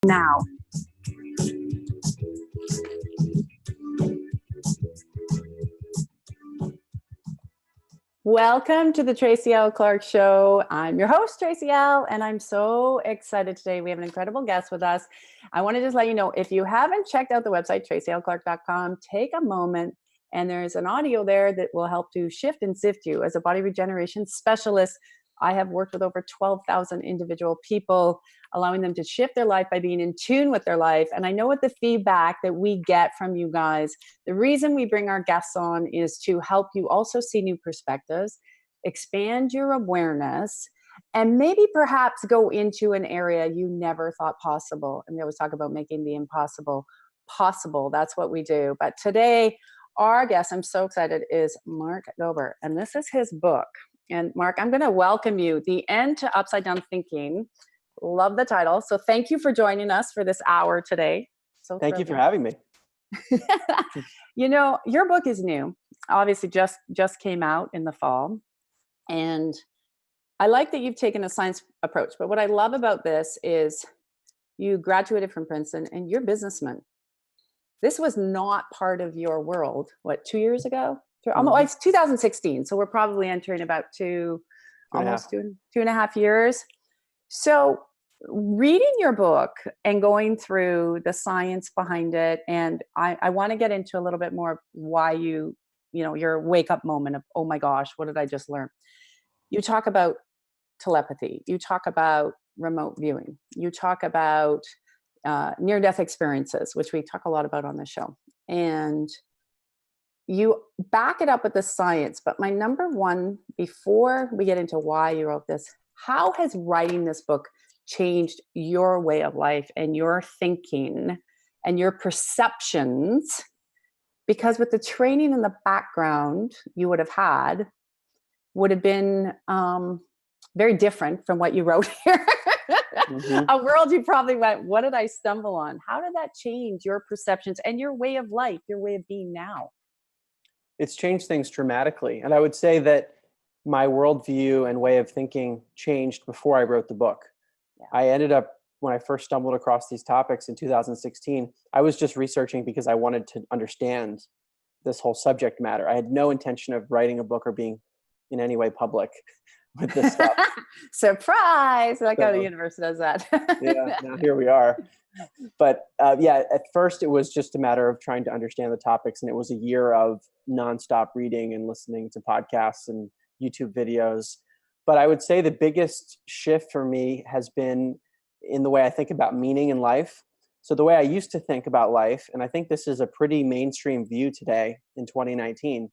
Now. Welcome to the Tracy L. Clark Show. I'm your host, Tracy L., and I'm so excited today. We have an incredible guest with us. I want to just let you know, if you haven't checked out the website, tracylclark.com, take a moment, and there's an audio there that will help to shift and sift you. As a body regeneration specialist, I have worked with over 12,000 individual people, allowing them to shift their life by being in tune with their life. And I know what the feedback that we get from you guys, the reason we bring our guests on is to help you also see new perspectives, expand your awareness, and maybe perhaps go into an area you never thought possible. And we always talk about making the impossible possible. That's what we do. But today, our guest, I'm so excited, is Mark Gober. And this is his book. And Mark, I'm going to welcome you, The End to Upside Down Thinking. Love the title. So thank you for joining us for this hour today. So thank you for having me. You know, your book is new. Obviously just came out in the fall. And I like that you've taken a science approach. But what I love about this is you graduated from Princeton and you're a businessman. This was not part of your world, 2 years ago? It's 2016. So we're probably entering about two and a half years. So reading your book and going through the science behind it, and I want to get into a little bit more why your wake up moment of, oh my gosh, what did I just learn? You talk about telepathy. You talk about remote viewing. You talk about near-death experiences, which we talk a lot about on the show. And you back it up with the science. But my number one, before we get into why you wrote this, how has writing this book changed your way of life and your thinking and your perceptions? Because with the training in the background you would have had, would have been very different from what you wrote here. A world you probably went, what did I stumble on? How did that change your perceptions and your way of life, your way of being now? It's changed things dramatically. And I would say that my worldview and way of thinking changed before I wrote the book. Yeah. I ended up, when I first stumbled across these topics in 2016, I was just researching because I wanted to understand this whole subject matter. I had no intention of writing a book or being in any way public with this stuff. Surprise! Like how the universe does that. Yeah, now here we are. But at first it was just a matter of trying to understand the topics. And it was a year of nonstop reading and listening to podcasts and YouTube videos. But I would say the biggest shift for me has been in the way I think about meaning in life. So the way I used to think about life, and I think this is a pretty mainstream view today in 2019,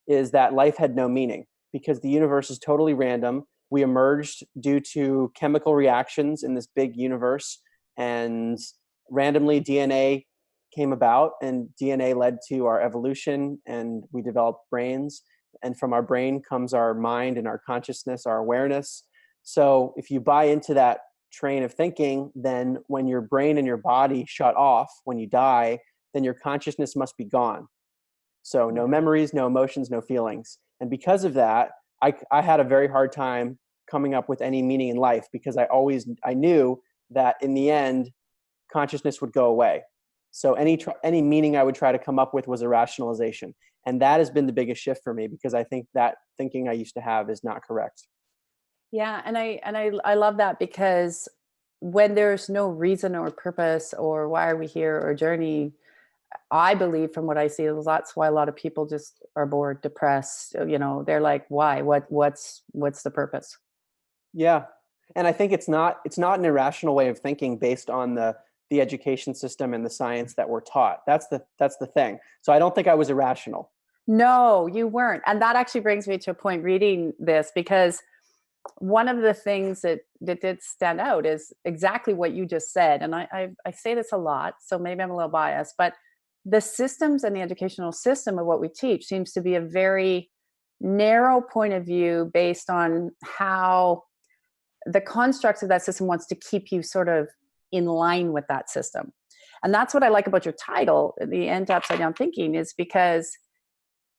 is that life had no meaning because the universe is totally random. We emerged due to chemical reactions in this big universe, and randomly DNA came about, and DNA led to our evolution, and we developed brains. And from our brain comes our mind and our consciousness, our awareness. So if you buy into that train of thinking, then when your brain and your body shut off, when you die, then your consciousness must be gone. So no memories, no emotions, no feelings. And because of that, I had a very hard time coming up with any meaning in life because I knew that in the end, consciousness would go away. So any meaning I would try to come up with was a rationalization. And that has been the biggest shift for me because I think that thinking I used to have is not correct. Yeah. And I love that because when there's no reason or purpose or why are we here or journey, I believe from what I see, that's why a lot of people just are bored, depressed. They're like, why? What's the purpose? Yeah. And I think it's not an irrational way of thinking based on the education system and the science that we're taught. That's the thing. So I don't think I was irrational. No, you weren't. And that actually brings me to a point reading this, because one of the things that did stand out is exactly what you just said. And I say this a lot, so maybe I'm a little biased, but the systems and the educational system of what we teach seems to be a very narrow point of view based on how the constructs of that system wants to keep you sort of in line with that system. And that's what I like about your title, The End to Upside Down Thinking, is because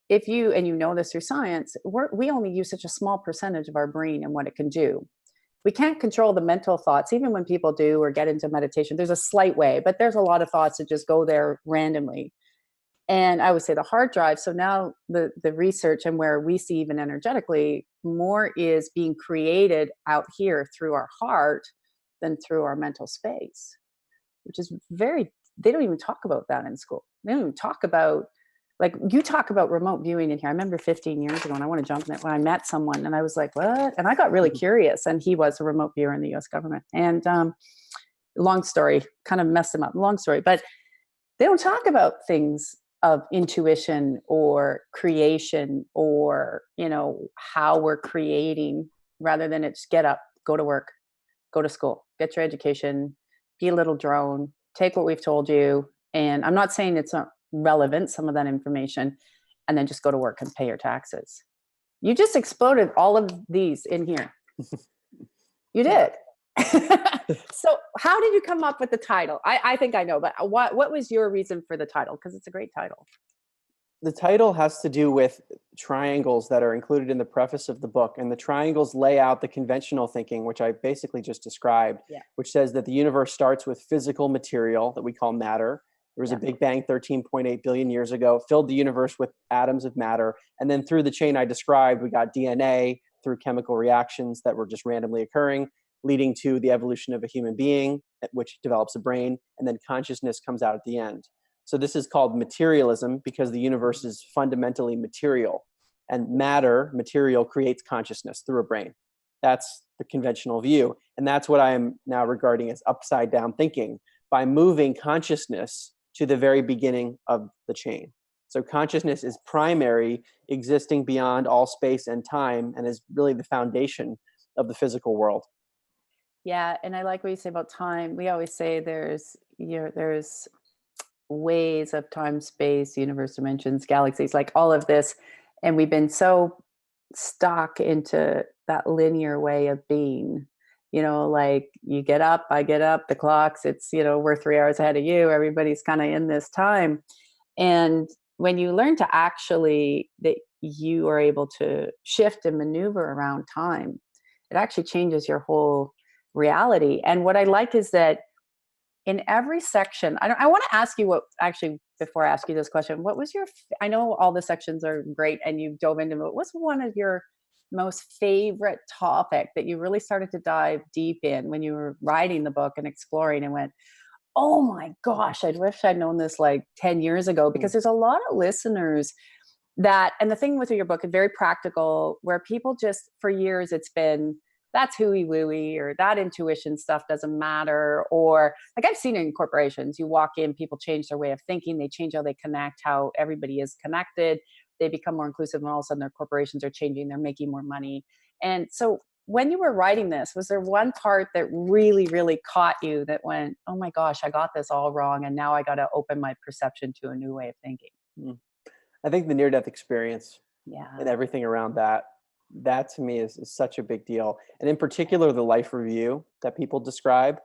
if you, and you know this through science, we only use such a small percentage of our brain and what it can do. we can't control the mental thoughts, even when people do or get into meditation. There's a slight way, but there's a lot of thoughts that just go there randomly. And I would say the hard drive. So now the research and where we see even energetically more is being created out here through our heart than through our mental space, which is very, they don't even talk about that in school. They don't even talk about, like you talk about remote viewing in here. I remember 15 years ago, and I want to jump in it, when I met someone and I was like, what? And I got really curious, and he was a remote viewer in the US government. And long story, kind of messed him up, long story, but they don't talk about things of intuition or creation or, how we're creating, rather than it's get up, go to work, go to school, get your education, be a little drone, take what we've told you. And I'm not saying it's not relevant, some of that information, and then just go to work and pay your taxes. You just exploded all of these in here. You did. So how did you come up with the title? I think I know, but what was your reason for the title? Because it's a great title. The title has to do with triangles that are included in the preface of the book. And the triangles lay out the conventional thinking, which I basically just described, which says that the universe starts with physical material that we call matter. There was a Big Bang 13.8 billion years ago, filled the universe with atoms of matter. And then through the chain I described, we got DNA through chemical reactions that were just randomly occurring, leading to the evolution of a human being, which develops a brain, and then consciousness comes out at the end. So this is called materialism because the universe is fundamentally material, and material creates consciousness through a brain. That's the conventional view. And that's what I am now regarding as upside down thinking, by moving consciousness to the very beginning of the chain. So consciousness is primary, existing beyond all space and time, and is really the foundation of the physical world. Yeah, and I like what you say about time. We always say there's ways of time, space, universe, dimensions, galaxies, like all of this, and we've been so stuck into that linear way of being. Like you get up, I get up, the clocks, it's, we're 3 hours ahead of you. Everybody's kind of in this time. And when you learn to actually, that you are able to shift and maneuver around time, it actually changes your whole reality. And what I like is that in every section, I want to ask you what, actually, before I ask you this question, what was I know all the sections are great and you dove into it. What's one of your most favorite topic that you really started to dive deep in when you were writing the book and exploring and went, oh my gosh, I wish I'd known this like 10 years ago? Because there's a lot of listeners that, and the thing with your book is very practical, where people just, for years, it's been, that's hooey wooey, or that intuition stuff doesn't matter. Or like I've seen it in corporations, you walk in, people change their way of thinking, they change how they connect, how everybody is connected, they become more inclusive, and all of a sudden their corporations are changing, they're making more money. And so when you were writing this, was there one part that really, really caught you that went, oh my gosh, I got this all wrong, and now I got to open my perception to a new way of thinking? I think the near-death experience and everything around that to me is such a big deal. And in particular, the life review that people describe,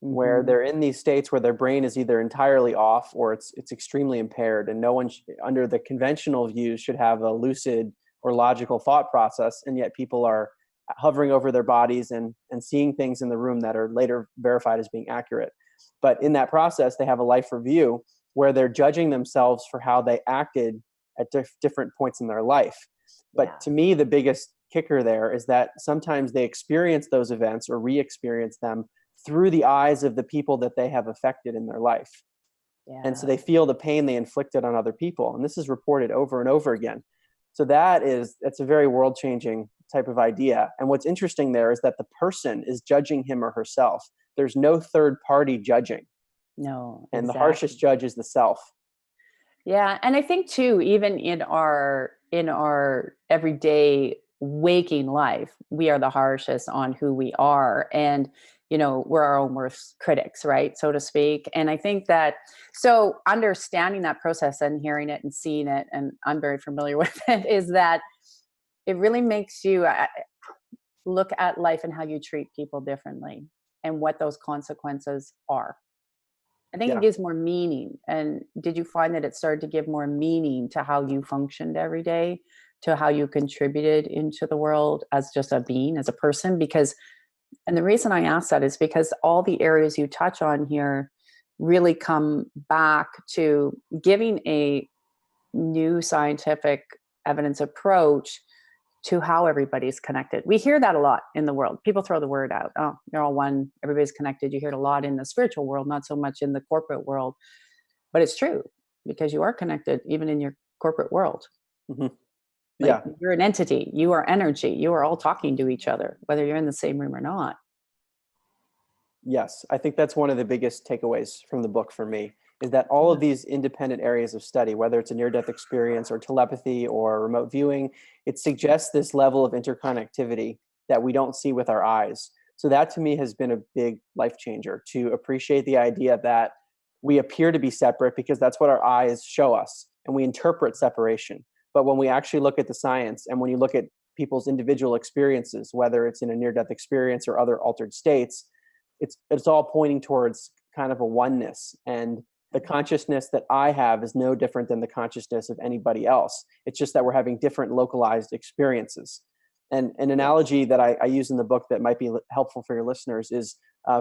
where they're in these states where their brain is either entirely off or it's extremely impaired, and no one under the conventional views should have a lucid or logical thought process, and yet people are hovering over their bodies and seeing things in the room that are later verified as being accurate. But in that process, they have a life review where they're judging themselves for how they acted at different points in their life. But to me, the biggest kicker there is that sometimes they experience those events or re-experience them through the eyes of the people that they have affected in their life. And so they feel the pain they inflicted on other people. And this is reported over and over again. So that's a very world-changing type of idea. And what's interesting there is that the person is judging him or herself. There's no third party judging. No. And the harshest judge is the self. Yeah. And I think too, even in our everyday waking life, we are the harshest on who we are. And, we're our own worst critics, right? So to speak. And I think that, so understanding that process and hearing it and seeing it, and I'm very familiar with it, is that it really makes you look at life and how you treat people differently and what those consequences are. I think it gives more meaning. And did you find that it started to give more meaning to how you functioned every day, to how you contributed into the world as just a being, as a person? Because And the reason I ask that is because all the areas you touch on here really come back to giving a new scientific evidence approach to how everybody's connected. We hear that a lot in the world. People throw the word out. Oh, you're all one. Everybody's connected. You hear it a lot in the spiritual world, not so much in the corporate world. But it's true because you are connected even in your corporate world. Mm-hmm. Like Yeah. you're an entity, you are energy, you are all talking to each other, whether you're in the same room or not. Yes, I think that's one of the biggest takeaways from the book for me is that all of these independent areas of study, whether it's a near-death experience or telepathy or remote viewing, it suggests this level of interconnectivity that we don't see with our eyes. So that to me has been a big life changer, to appreciate the idea that we appear to be separate because that's what our eyes show us and we interpret separation. But when we actually look at the science and when you look at people's individual experiences, whether it's in a near-death experience or other altered states, it's all pointing towards kind of a oneness, and the consciousness that I have is no different than the consciousness of anybody else. It's just that we're having different localized experiences. And an analogy that I use in the book that might be helpful for your listeners is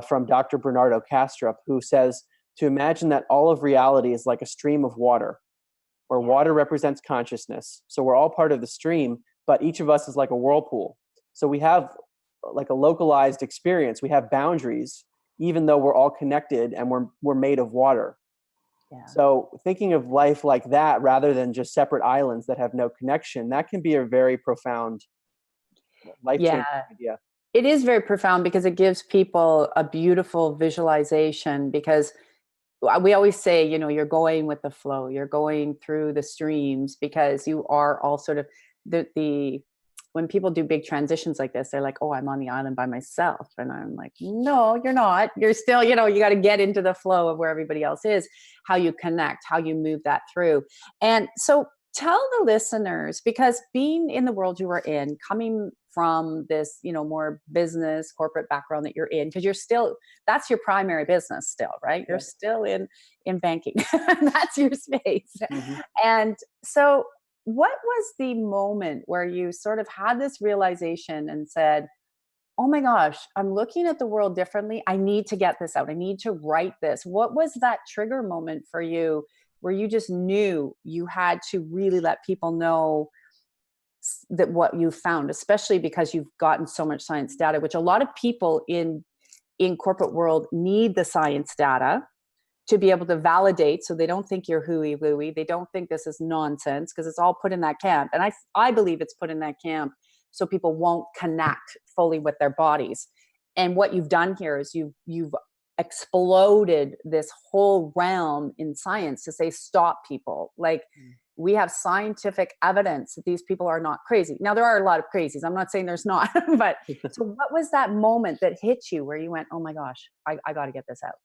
from Dr. Bernardo Kastrup, who says to imagine that all of reality is like a stream of water, where water represents consciousness. So we're all part of the stream, but each of us is like a whirlpool. So we have like a localized experience. We have boundaries, even though we're all connected and we're made of water. Yeah. So thinking of life like that, rather than just separate islands that have no connection, that can be a very profound, life-changing idea. It is very profound because it gives people a beautiful visualization, because we always say, you know, you're going with the flow, you're going through the streams, because you are all sort of the when people do big transitions like this, they're like, oh, I'm on the island by myself. And I'm like, no, you're not. You're still, you know, you got to get into the flow of where everybody else is, how you connect, how you move that through. And so tell the listeners, because being in the world you are in, coming from this, you know, more business corporate background that you're in, because you're still, that's your primary business still, right? You're still in banking. That's your space. Mm-hmm. And so what was the moment where you sort of had this realization and said, oh my gosh, I'm looking at the world differently. I need to get this out. I need to write this. What was that trigger moment for you where you just knew you had to really let people know that what you found, especially because you've gotten so much science data, which a lot of people in corporate world need the science data to be able to validate, so they don't think you're hooey wooey. They don't think this is nonsense, because it's all put in that camp. And I believe it's put in that camp so people won't connect fully with their bodies. And what you've done here is you've exploded this whole realm in science to say, stop, people. Like, we have scientific evidence that these people are not crazy. Now, there are a lot of crazies. I'm not saying there's not, but so what was that moment that hit you where you went, oh my gosh, I got to get this out?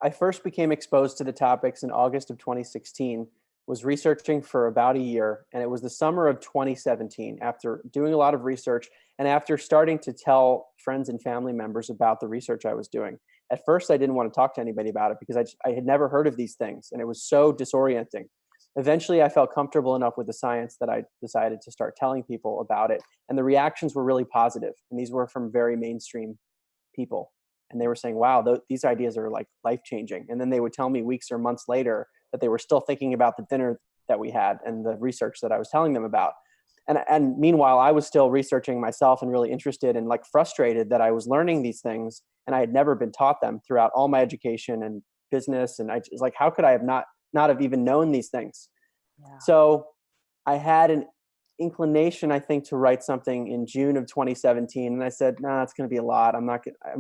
I first became exposed to the topics in August of 2016, was researching for about a year. And it was the summer of 2017, after doing a lot of research and after starting to tell friends and family members about the research I was doing. At first, I didn't want to talk to anybody about it because I had never heard of these things, and it was so disorienting. Eventually, I felt comfortable enough with the science that I decided to start telling people about it. And the reactions were really positive. And these were from very mainstream people. And they were saying, wow, these ideas are like life-changing. And then they would tell me weeks or months later that they were still thinking about the dinner that we had and the research that I was telling them about. And meanwhile, I was still researching myself and really interested and like frustrated that I was learning these things and I had never been taught them throughout all my education and business. And I was like, how could I have not have even known these things? Yeah. So I had an inclination, I think, to write something in June of 2017. And I said, nah, it's going to be a lot.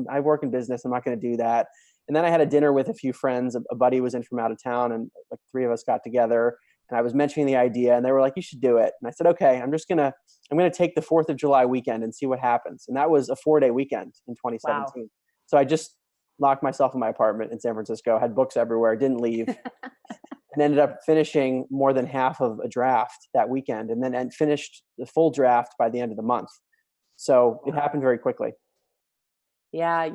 I work in business. I'm not going to do that. And then I had a dinner with a few friends. A buddy was in from out of town, and like three of us got together, and I was mentioning the idea, and they were like, you should do it. And I said, okay, I'm going to take the 4th of July weekend and see what happens. And that was a 4-day weekend in 2017. Wow. So I just locked myself in my apartment in San Francisco, had books everywhere, didn't leave. And ended up finishing more than half of a draft that weekend, and then finished the full draft by the end of the month. So it happened very quickly. Yeah,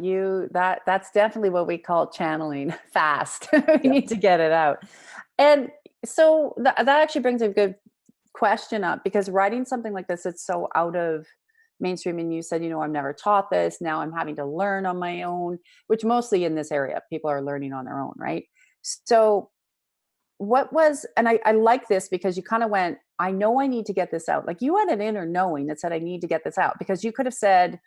that's definitely what we call channeling fast. We need to get it out. And so that actually brings a good question up, because writing something like this, it's so out of mainstream, and you said, I'm never taught this. Now I'm having to learn on my own, which mostly in this area, people are learning on their own, right? So what was, and I like this because you kind of went, I know I need to get this out. Like you had an inner knowing that said, I need to get this out, because you could have said,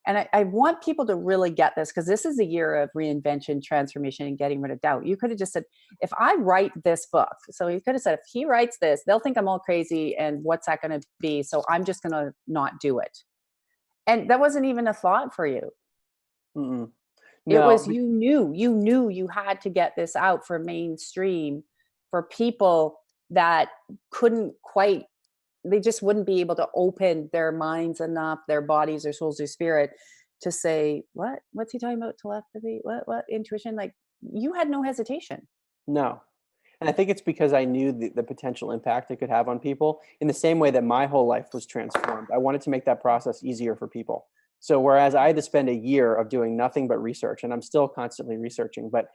and I want people to really get this, because this is a year of reinvention, transformation, and getting rid of doubt. You could have just said, if I write this book, so you could have said, if he writes this, they'll think I'm all crazy. And what's that going to be? So I'm just going to not do it. And that wasn't even a thought for you. Mm-mm. It No, was, you knew you had to get this out for mainstream, for people that couldn't quite, they just wouldn't be able to open their minds enough, their bodies, their souls, their spirit, to say, what's he talking about? Telepathy? What intuition? Like, you had no hesitation. no. And I think it's because I knew the potential impact it could have on people in the same way that my whole life was transformed. I wanted to make that process easier for people. So whereas I had to spend a year of doing nothing but research, and I'm still constantly researching, but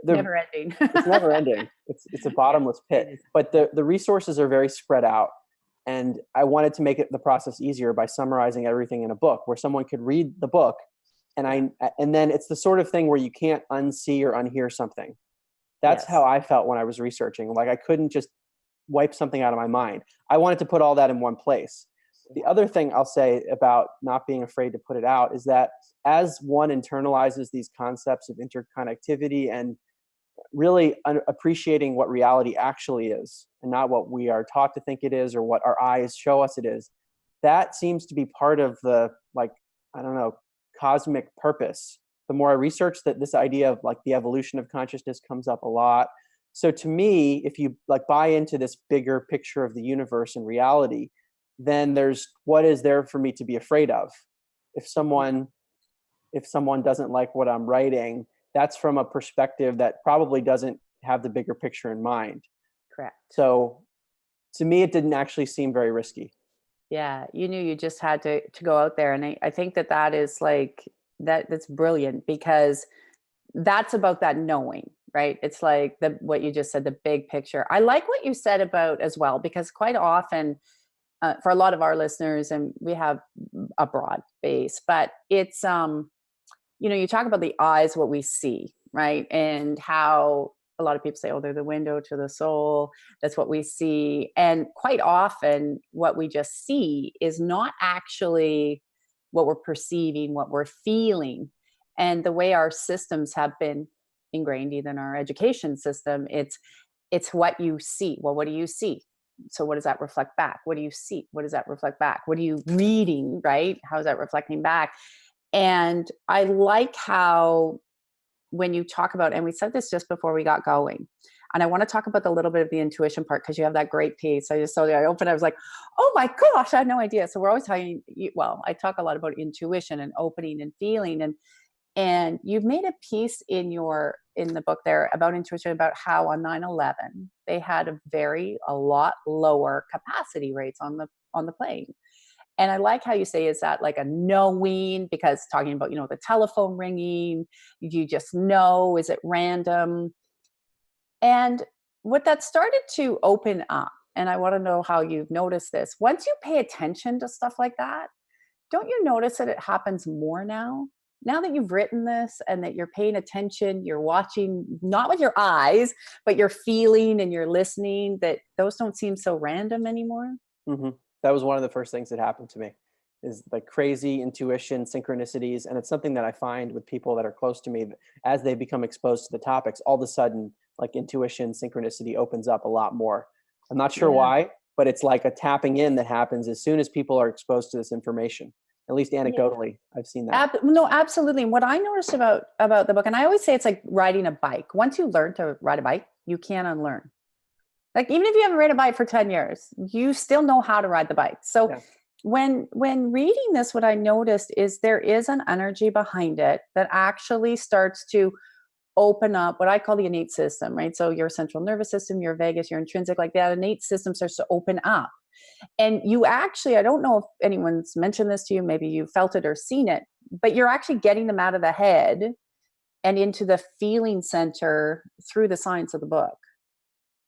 Never ending. it's never ending. It's a Yeah, bottomless it pit. is. But the resources are very spread out. And I wanted to make the process easier by summarizing everything in a book where someone could read the book. And then it's the sort of thing where you can't unsee or unhear something. That's how Yes. I felt when I was researching. Like I couldn't just wipe something out of my mind. I wanted to put all that in one place. The other thing I'll say about not being afraid to put it out is that as one internalizes these concepts of interconnectivity and really appreciating what reality actually is and not what we are taught to think it is or what our eyes show us it is, that seems to be part of the, like, I don't know, cosmic purpose. The more I research that, this idea of like the evolution of consciousness comes up a lot. So to me, if you like buy into this bigger picture of the universe and reality, then there's what is there for me to be afraid of. If someone doesn't like what I'm writing, that's from a perspective that probably doesn't have the bigger picture in mind. Correct. So to me, it didn't actually seem very risky. Yeah, you knew you just had to go out there, and I think that is like that's brilliant, because that's about that knowing, right? It's like what you just said, the big picture. I like what you said about as well, because quite often, for a lot of our listeners, and we have a broad base, but it's you talk about the eyes, what we see, right? And how a lot of people say, oh, they're the window to the soul. That's what we see. And quite often, what we just see is not actually what we're perceiving, what we're feeling. And the way our systems have been ingrained, even our education system, it's what you see. Well, what do you see? So what does that reflect back? What do you see? What does that reflect back? What are you reading, right? How is that reflecting back? And I like how, when you talk about, and we said this just before we got going, and I want to talk about the little bit of the intuition part, because you have that great piece. I just saw I opened, I was like, oh my gosh, I had no idea. So we're always talking, well, I talk a lot about intuition and opening and feeling, and you've made a piece in the book there about intuition, about how on 9/11 they had a lot lower capacity rates on the plane. And I like how you say, is that like a knowing, because talking about, the telephone ringing, you just know, is it random? And what that started to open up, and I want to know how you've noticed this. Once you pay attention to stuff like that, don't you notice that it happens more now? Now that you've written this and that you're paying attention, you're watching, not with your eyes, but you're feeling and you're listening, that those don't seem so random anymore? Hmm. That was one of the first things that happened to me, is like crazy intuition, synchronicities. And it's something that I find with people that are close to me, that as they become exposed to the topics, all of a sudden, like intuition, synchronicity opens up a lot more. I'm not sure Yeah. why, but it's like a tapping in that happens as soon as people are exposed to this information. At least anecdotally, I've seen that. No, absolutely. And what I noticed about the book, and I always say it's like riding a bike. Once you learn to ride a bike, you can't unlearn. Like, even if you haven't ridden a bike for 10 years, you still know how to ride the bike. So Yeah. when reading this, what I noticed is there is an energy behind it that actually starts to open up what I call the innate system, right? So your central nervous system, your vagus, your intrinsic, like that innate system starts to open up. And you actually, I don't know if anyone's mentioned this to you, maybe you felt it or seen it, but you're actually getting them out of the head and into the feeling center through the science of the book.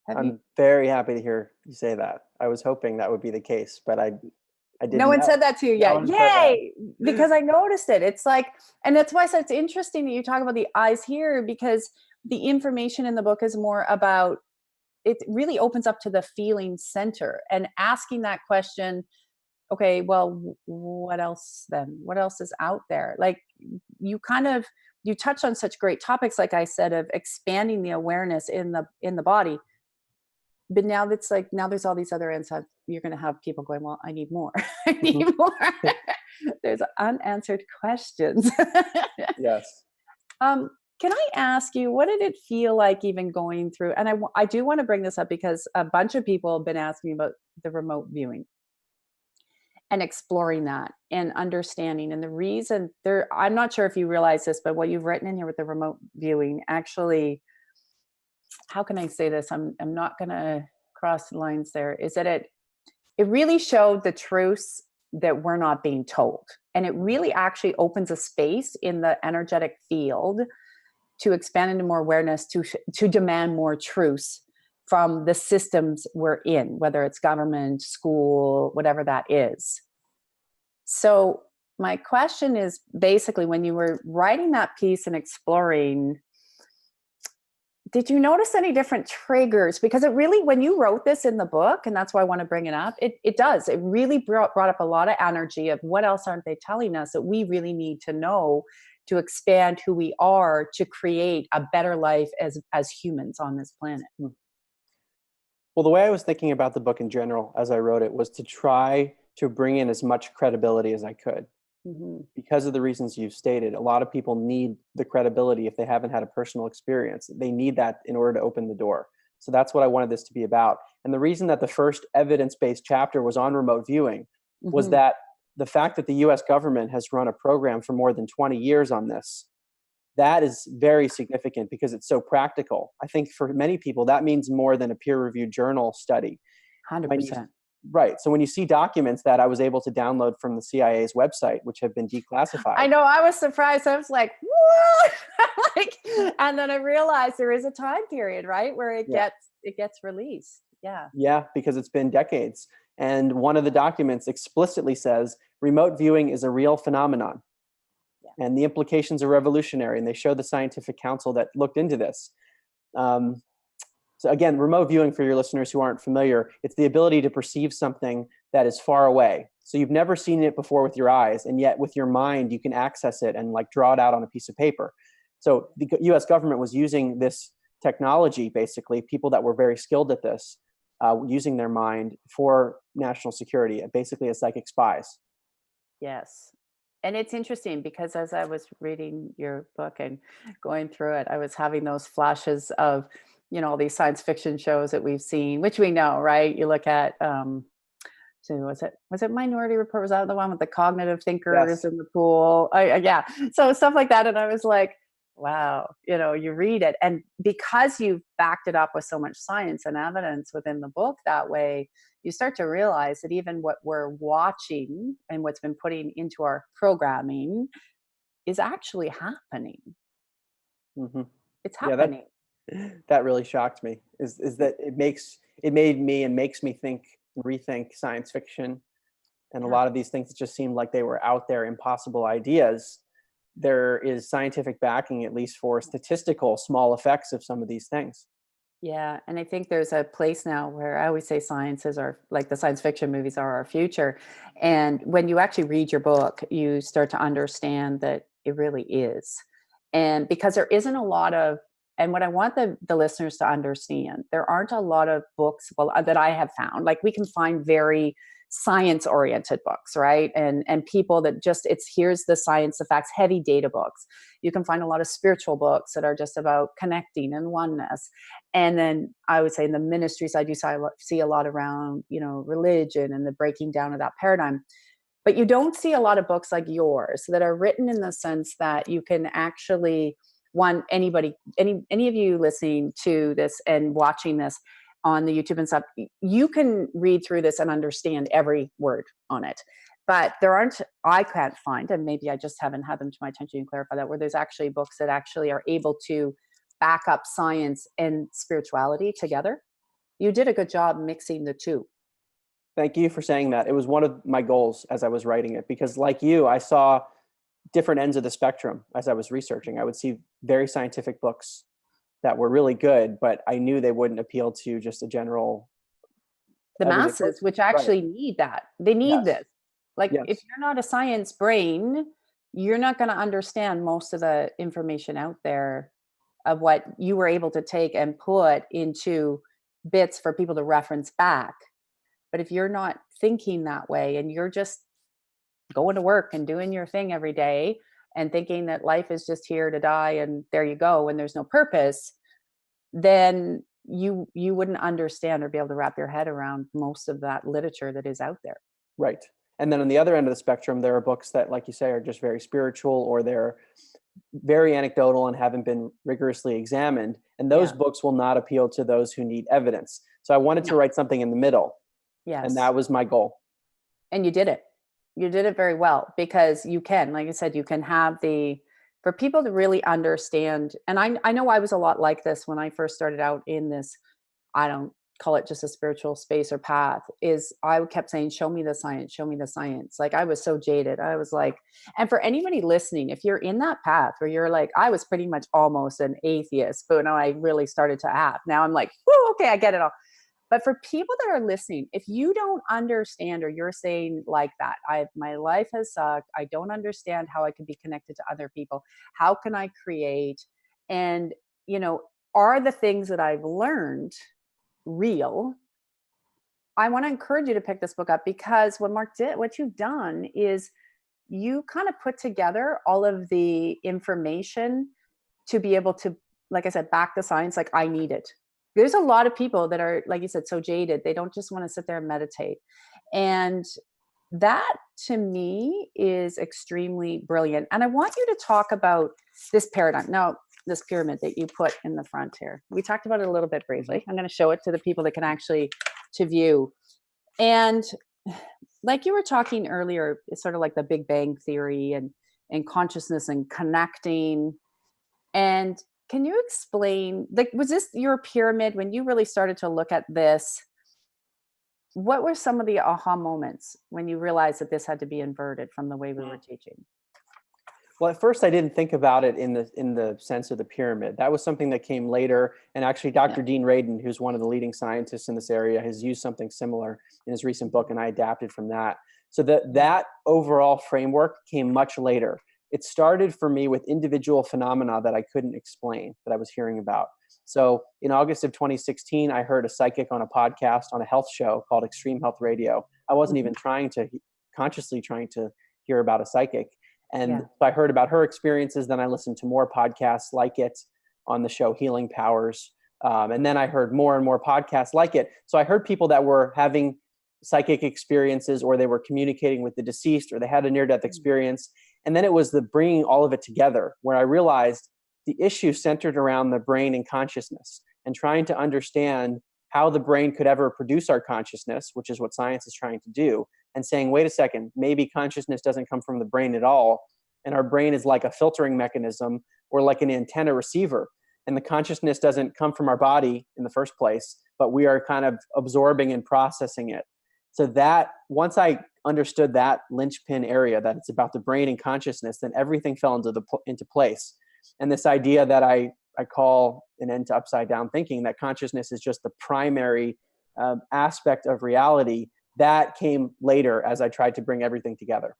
Have you? I'm very happy to hear you say that. I was hoping that would be the case, but I No didn't one know. said that to you No yet. one said that. Yay! Because I noticed it. It's like, and that's why I said it's interesting that you talk about the eyes here, because the information in the book is more about, it really opens up to the feeling center and asking that question. Okay, well, what else then? What else is out there? Like, you kind of, you touch on such great topics, like I said, of expanding the awareness in the body. But now that's like, now there's all these other insights. You're going to have people going, well, I need more. I Mhm. need more. There's unanswered questions. Yes. um, can I ask you, what did it feel like even going through? And I do want to bring this up because a bunch of people have been asking me about the remote viewing and exploring that and understanding. And the reason there, I'm not sure if you realize this, but what you've written in here with the remote viewing actually, how can I say this? I'm not going to cross the lines there. Is that it really showed the truths that we're not being told. And it really actually opens a space in the energetic field to expand into more awareness, to demand more truths from the systems we're in, whether it's government, school, whatever that is. So my question is basically, when you were writing that piece and exploring, did you notice any different triggers? Because it really, when you wrote this in the book, and that's why I want to bring it up, it does. It really brought up a lot of energy of what else aren't they telling us that we really need to know to expand who we are, to create a better life as humans on this planet. Well, the way I was thinking about the book in general as I wrote it was to try to bring in as much credibility as I could. Mm-hmm. Because of the reasons you've stated, a lot of people need the credibility if they haven't had a personal experience. They need that in order to open the door. So that's what I wanted this to be about. And the reason that the first evidence-based chapter was on remote viewing was Mm-hmm. that the fact that the US government has run a program for more than 20 years on this, that is very significant because it's so practical. I think for many people, that means more than a peer-reviewed journal study. When you 100%. Right. So when you see documents that I was able to download from the CIA's website, which have been I declassified. know, I was surprised. I was like, what? Like, and then I realized there is a time period, right, where Yeah. it gets released. Yeah. Yeah, because it's been decades. And one of the documents explicitly says remote viewing is a real phenomenon. Yeah. And the implications are revolutionary. And they show the scientific council that looked into this. Um, so again, remote viewing, for your listeners who aren't familiar, it's the ability to perceive something that is far away. So you've never seen it before with your eyes, and yet with your mind, you can access it and like draw it out on a piece of paper. So the US government was using this technology, basically, people that were very skilled at this, using their mind for national security, basically as psychic spies. Yes. And it's interesting because as I was reading your book and going through it, I was having those flashes of, all these science fiction shows that we've seen, which we know, right? You look at, so was it Minority Report? Was that the one with the cognitive thinkers Yes. in the pool? Yeah. So stuff like that. And I was like, wow, you read it. And because you've backed it up with so much science and evidence within the book that way, you start to realize that even what we're watching and what's been putting into our programming is actually happening. Hmm. It's Yeah, happening. that really shocked me. Is that it made me and makes me think and rethink science fiction and a Yeah. lot of these things that just seemed like they were out there, impossible ideas. There is scientific backing, at least for statistical small effects of some of these things. Yeah, and I think there's a place now where I always say science is our, like the science fiction movies are our future. And when you actually read your book, you start to understand that it really is. And because there isn't a lot of, and what I want the listeners to understand, there aren't a lot of books, well, that I have found. Like, we can find very science oriented books, right? And people that just, it's here's the science, the facts, heavy data books. You can find a lot of spiritual books that are just about connecting and oneness. And then I would say in the ministries, I do see a lot around, religion and the breaking down of that paradigm. But you don't see a lot of books like yours that are written in the sense that you can actually, anybody, any of you listening to this and watching this on the YouTube and stuff, you can read through this and understand every word on it. But I can't find, and maybe I just haven't had them to my attention and clarify that, where there's actually books that actually are able to back up science and spirituality together. You did a good job mixing the two. Thank you for saying that. It was one of my goals as I was writing it, because like you, I saw different ends of the spectrum as I was researching. I would see very scientific books that were really good, but I knew they wouldn't appeal to just a general The everyday masses, person. which Right. actually need that. They need Yes. this. Like, if Yes. you're not a science brain, you're not going to understand most of the information out there of what you were able to take and put into bits for people to reference back. But if you're not thinking that way and you're just going to work and doing your thing every day and thinking that life is just here to die and there you go and there's no purpose, then you wouldn't understand or be able to wrap your head around most of that literature that is out there. Right. And then on the other end of the spectrum, there are books that, like you say, are just very spiritual, or they're very anecdotal and haven't been rigorously examined. And those Yeah. books will not appeal to those who need evidence. So I wanted No. to write something in the middle, and Yes. that was my goal. And you did it. You did it very well because you can, like I said, you can have for people to really understand. And I know I was a lot like this when I first started out in this, I don't call it just a spiritual space or path, is I kept saying, show me the science, show me the science. Like, I was so jaded. I was like, and for anybody listening, if you're in that path where you're like, I was pretty much almost an atheist, but now I really started to act. Now I'm like, whoo, okay, I get it all. But for people that are listening, if you don't understand, or you're saying like that, my life has sucked, I don't understand how I can be connected to other people. How can I create? And, are the things that I've learned real? I want to encourage you to pick this book up, because what you've done is you kind of put together all of the information to be able to, like I said, back the science. Like, I need it. There's a lot of people that are, like you said, so jaded. They don't just want to sit there and meditate. And that, to me, is extremely brilliant. And I want you to talk about this paradigm. Now, this pyramid that you put in the front here. We talked about it a little bit briefly. I'm going to show it to the people that can actually to view. And like you were talking earlier, it's sort of like the Big Bang theory and consciousness and connecting. And can you explain, like, was this your pyramid when you really started to look at this? What were some of the aha moments when you realized that this had to be inverted from the way we were teaching? Well, at first, I didn't think about it in the sense of the pyramid. That was something that came later, and actually, Yeah. Dr. Dean Radin, who's one of the leading scientists in this area, has used something similar in his recent book, and I adapted from that. So that overall framework came much later. It started for me with individual phenomena that I couldn't explain, that I was hearing about. So in August of 2016, I heard a psychic on a podcast on a health show called Extreme Health Radio. I wasn't Mhm. even consciously trying to hear about a psychic. And Yeah. so I heard about her experiences. Then I listened to more podcasts like it on the show Healing Powers. And then I heard more and more podcasts like it. So I heard people that were having psychic experiences, or they were communicating with the deceased, or they had a near-death experience. And then it was the bringing all of it together where I realized the issue centered around the brain and consciousness, and trying to understand how the brain could ever produce our consciousness, which is what science is trying to do, and saying, wait a second, maybe consciousness doesn't come from the brain at all. And our brain is like a filtering mechanism, or like an antenna receiver. And the consciousness doesn't come from our body in the first place, but we are kind of absorbing and processing it. So that once I understood that linchpin area, that it's about the brain and consciousness, then everything fell into place. And this idea that I call an end to upside down thinking, that consciousness is just the primary aspect of reality, that came later as I tried to bring everything together.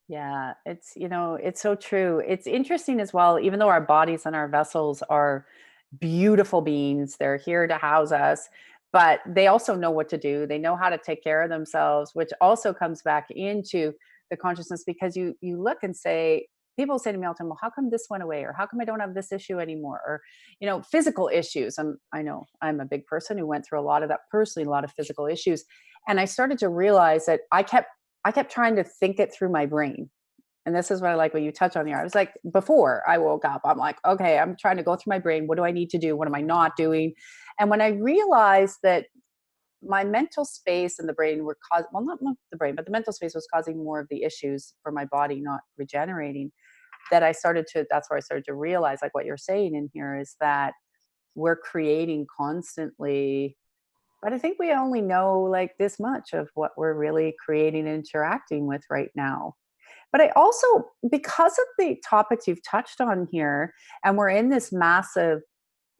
Yeah, it's so true. It's interesting as well, even though our bodies and our vessels are beautiful beings, they're here to house us, but they also know what to do. They know how to take care of themselves, which also comes back into the consciousness, because you look and say, people say to me all the time, well, how come this went away? Or how come I don't have this issue anymore? Or, physical issues. And I know I'm a big person who went through a lot of that personally, a lot of physical issues. And I started to realize that I kept trying to think it through my brain. And this is what I like what you touch on here. I was like, before I woke up, I'm like, okay, I'm trying to go through my brain. What do I need to do? What am I not doing? And when I realized that my mental space and the brain were causing, well, not the brain, but the mental space was causing more of the issues for my body not regenerating, that's where I started to realize, like what you're saying in here, is that we're creating constantly But I think we only know like this much of what we're really creating and interacting with right now. But I also, because of the topics you've touched on here, and we're in this massive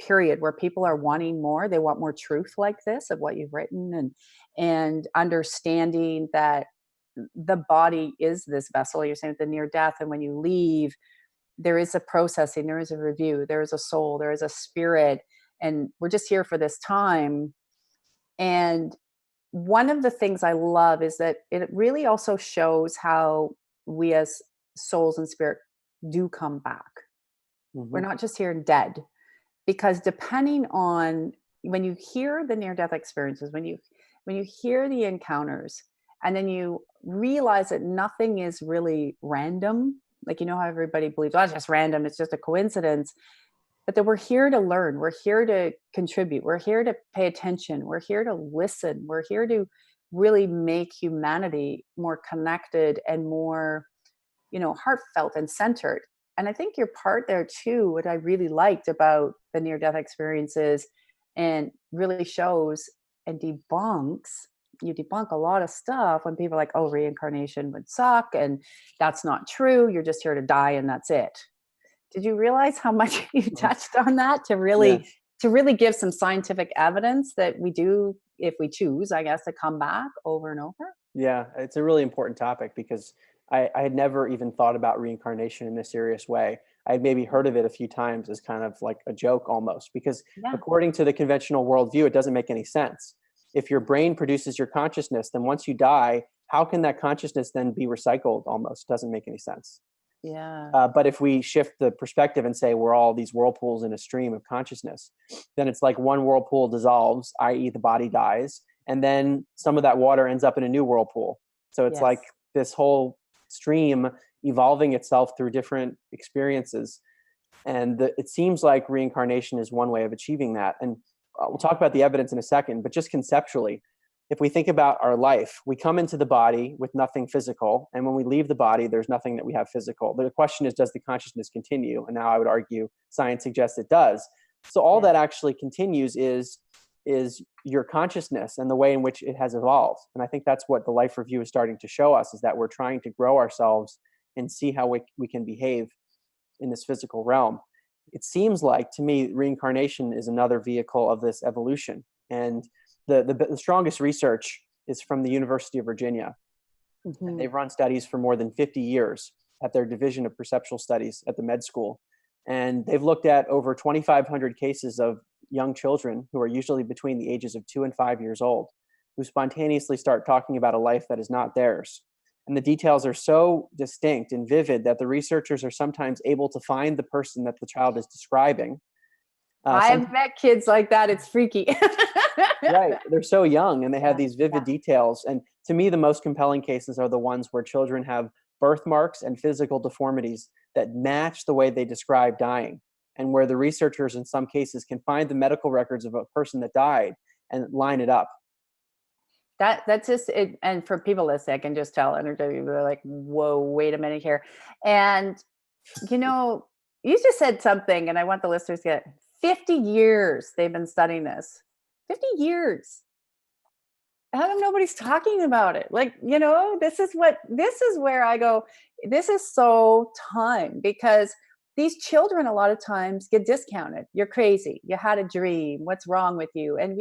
period where people are wanting more, they want more truth like this of what you've written, and understanding that the body is this vessel. You're saying with the near death, and when you leave, there is a processing, there is a review, there is a soul, there is a spirit, and we're just here for this time. And one of the things I love is that it really also shows how we as souls and spirit do come back. We're Hmm. not just here dead, because depending on, when you hear the near death experiences, when you hear the encounters, and then you realize that nothing is really random, like, you know how everybody believes, oh, it's just random, it's just a coincidence, but that we're here to learn, we're here to contribute, we're here to pay attention, we're here to listen, we're here to really make humanity more connected and more, heartfelt and centered. And I think your part there too, what I really liked about the near death experiences, and really shows and debunks, you debunk a lot of stuff when people are like, oh, reincarnation would suck and that's not true, you're just here to die and that's it. Did you realize how much you touched on that, to really, Yes. give some scientific evidence that we do, if we choose, I guess, to come back over and over? Yeah, it's a really important topic because I had never even thought about reincarnation in a serious way. I had maybe heard of it a few times as kind of like a joke almost, because Yeah. according to the conventional worldview, it doesn't make any sense. If your brain produces your consciousness, then once you die, how can that consciousness then be recycled? Almost doesn't make any sense. Yeah. But if we shift the perspective and say we're all these whirlpools in a stream of consciousness, then it's like one whirlpool dissolves, i.e., the body dies, and then some of that water ends up in a new whirlpool. So it's like Yes. this whole stream evolving itself through different experiences. And it seems like reincarnation is one way of achieving that. And we'll Yeah. talk about the evidence in a second, but just conceptually, if we think about our life, we come into the body with nothing physical. And when we leave the body, there's nothing that we have physical. The question is, does the consciousness continue? And now I would argue science suggests it does. So all Yeah. that actually continues is your consciousness and the way in which it has evolved. And I think that's what the life review is starting to show us, is that we're trying to grow ourselves and see how we can behave in this physical realm. It seems like to me reincarnation is another vehicle of this evolution. And the strongest research is from the University of Virginia. And Mhm. they've run studies for more than 50 years at their division of perceptual studies at the med school. And they've looked at over 2,500 cases of young children who are usually between the ages of 2 and 5 years old, who spontaneously start talking about a life that is not theirs. And the details are so distinct and vivid that the researchers are sometimes able to find the person that the child is describing. Some I've met kids like that, it's freaky. Right. They're so young and they have Yeah, these vivid details. And to me, the most compelling cases are the ones where children have birthmarks and physical deformities that match the way they describe dying, and where the researchers in some cases can find the medical records of a person that died and line it up. that's just it. And for people listening, I can just tell energy, we're like, whoa, wait a minute here. And you know, you just said something, and I want the listeners to get 50 years they've been studying this. 50 years. How come nobody's talking about it? Like, this is where I go, this is so time, because these children a lot of times get discounted. You're crazy. You had a dream. What's wrong with you? And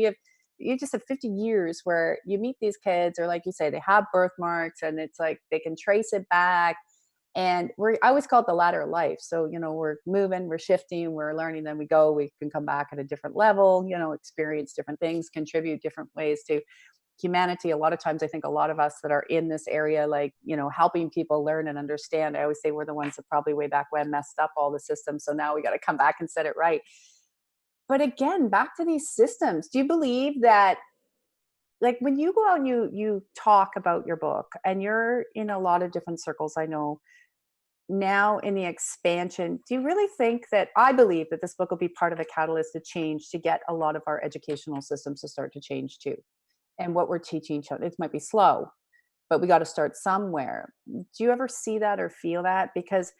you just have 50 years where you meet these kids, or like you say, they have birthmarks and it's like they can trace it back. And I always call it the ladder of life. So, we're moving, we're shifting, we're learning, then we can come back at a different level, experience different things, contribute different ways to humanity. A lot of times I think a lot of us that are in this area, like, helping people learn and understand, I always say we're the ones that probably way back when messed up all the systems. So now we got to come back and set it right. But again, back to these systems, do you believe that, like, when you go out and you talk about your book, and you're in a lot of different circles, I know now in the expansion, do you really think that, I believe that this book will be part of a catalyst to change, to get a lot of our educational systems to start to change too? And what we're teaching children, it might be slow, but we got to start somewhere. Do you ever see that or feel that? Because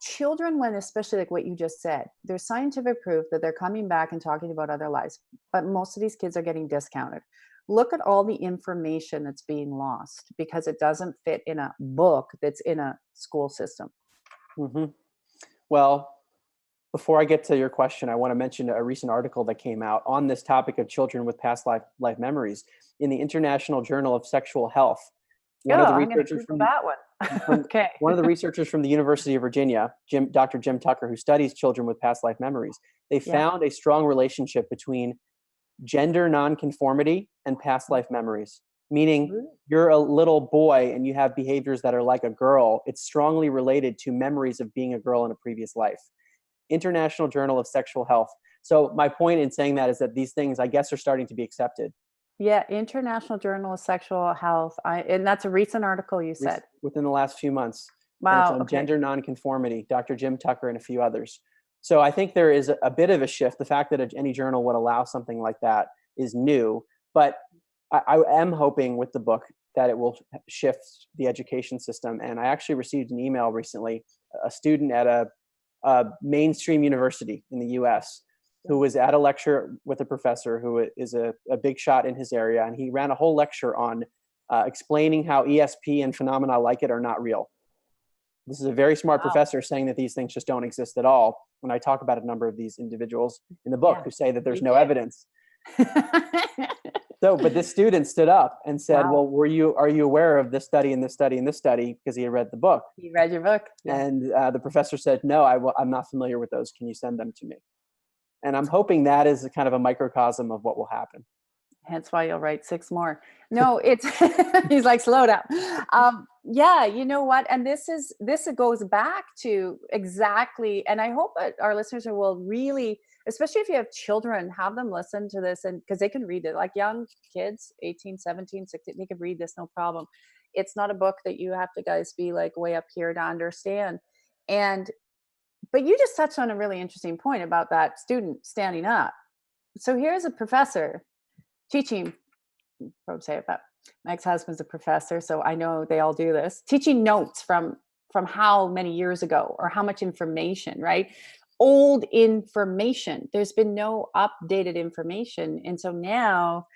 children, when especially like what you just said, there's scientific proof that they're coming back and talking about other lives, but most of these kids are getting discounted. Look at all the information that's being lost because it doesn't fit in a book that's in a school system. Hmm. Well, before I get to your question, I want to mention a recent article that came out on this topic of children with past life memories in the International Journal of Sexual Health. One Yeah, of the I'm going to researchers Google that one. from Okay. one of the researchers from the University of Virginia, Dr. Jim Tucker, who studies children with past life memories, they Yeah. found a strong relationship between gender nonconformity and past life memories. Meaning, Really? you're a little boy and you have behaviors that are like a girl. It's strongly related to memories of being a girl in a previous life. International Journal of Sexual Health. So my point in saying that is that these things, I guess, are starting to be accepted Yeah, International Journal of Sexual Health. And that's a recent article you said. within the last few months. And it's Wow. on Okay. gender nonconformity, Dr. Jim Tucker and a few others. So I think there is a bit of a shift. The fact that any journal would allow something like that is new, but I am hoping with the book that it will shift the education system. And I actually received an email recently, a student at a mainstream university in the US who was at a lecture with a professor who is a big shot in his area. And he ran a whole lecture on explaining how ESP and phenomena like it are not real. This is a very smart Wow. professor saying that these things just don't exist at all. When I talk about a number of these individuals in the book Yeah. who say that there's You no did. evidence. So, but this student stood up and said, Wow. well, are you aware of this study and this study and this study? Because he had read the book. You read your book. Yeah. And the professor said, no, I'm not familiar with those. Can you send them to me? And I'm hoping that is a kind of a microcosm of what will happen. Hence why you'll write 6 more. No, it's he's like, slow down. Yeah, you know what? And this goes back to exactly, and I hope that our listeners will really, especially if you have children, have them listen to this, and because they can read it, like young kids, 18, 17, 16, they can read this, no problem. It's not a book that you have to guys be like way up here to understand. And but you just touched on a really interesting point about that student standing up. So here's a professor teaching, probably say it, but my ex-husband's a professor, so I know they all do this, teaching notes from how many years ago or how much information, right? Old information. There's been no updated information. And so now